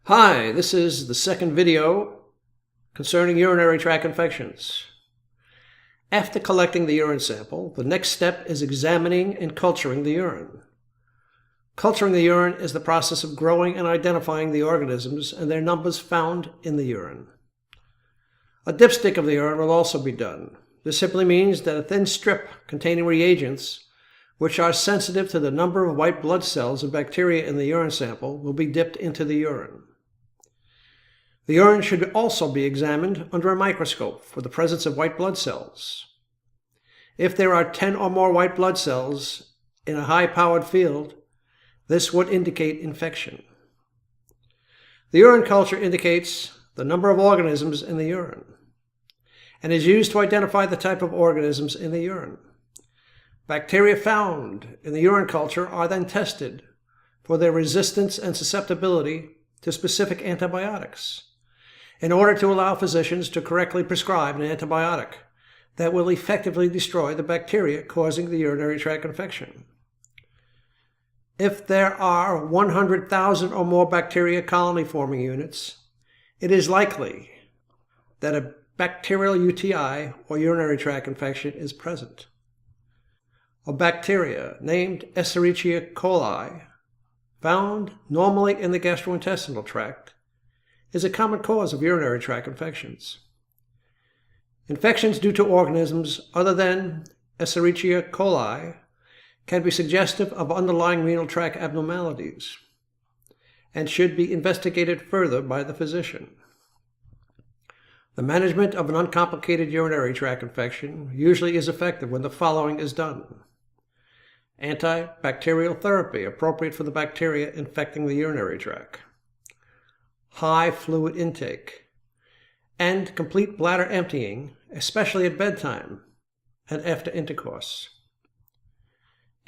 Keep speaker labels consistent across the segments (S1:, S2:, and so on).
S1: Hi, this is the second video concerning urinary tract infections. After collecting the urine sample, the next step is examining and culturing the urine. Culturing the urine is the process of growing and identifying the organisms and their numbers found in the urine. A dipstick of the urine will also be done. This simply means that a thin strip containing reagents which are sensitive to the number of white blood cells and bacteria in the urine sample will be dipped into the urine. The urine should also be examined under a microscope for the presence of white blood cells. If there are 10 or more white blood cells in a high-powered field, this would indicate infection. The urine culture indicates the number of organisms in the urine and is used to identify the type of organisms in the urine. Bacteria found in the urine culture are then tested for their resistance and susceptibility to specific antibiotics in order to allow physicians to correctly prescribe an antibiotic that will effectively destroy the bacteria causing the urinary tract infection. If there are 100,000 or more bacteria colony-forming units, it is likely that a bacterial UTI or urinary tract infection is present. A bacteria named Escherichia coli, found normally in the gastrointestinal tract, is a common cause of urinary tract infections. Infections due to organisms other than Escherichia coli can be suggestive of underlying renal tract abnormalities and should be investigated further by the physician. The management of an uncomplicated urinary tract infection usually is effective when the following is done: antibacterial therapy appropriate for the bacteria infecting the urinary tract, high fluid intake, and complete bladder emptying, especially at bedtime and after intercourse.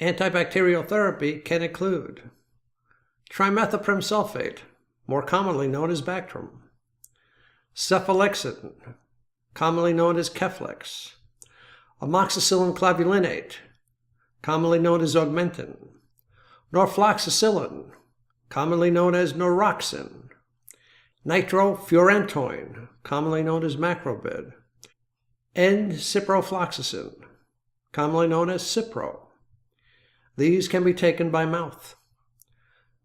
S1: Antibacterial therapy can include trimethoprim sulfate, more commonly known as Bactrim, cephalexin, commonly known as Keflex, amoxicillin clavulinate, commonly known as Augmentin, norfloxacillin, commonly known as Noroxin, nitrofurantoin, commonly known as Macrobid, and ciprofloxacin, commonly known as Cipro. These can be taken by mouth.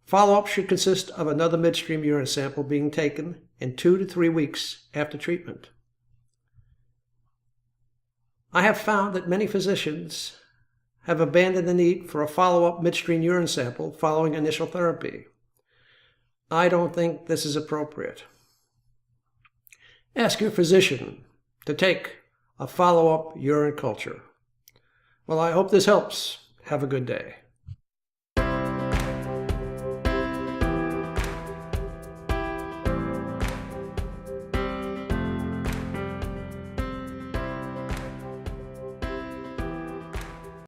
S1: Follow-up should consist of another midstream urine sample being taken in 2 to 3 weeks after treatment. I have found that many physicians have abandoned the need for a follow-up midstream urine sample following initial therapy. I don't think this is appropriate. Ask your physician to take a follow-up urine culture. Well, I hope this helps. Have a good day.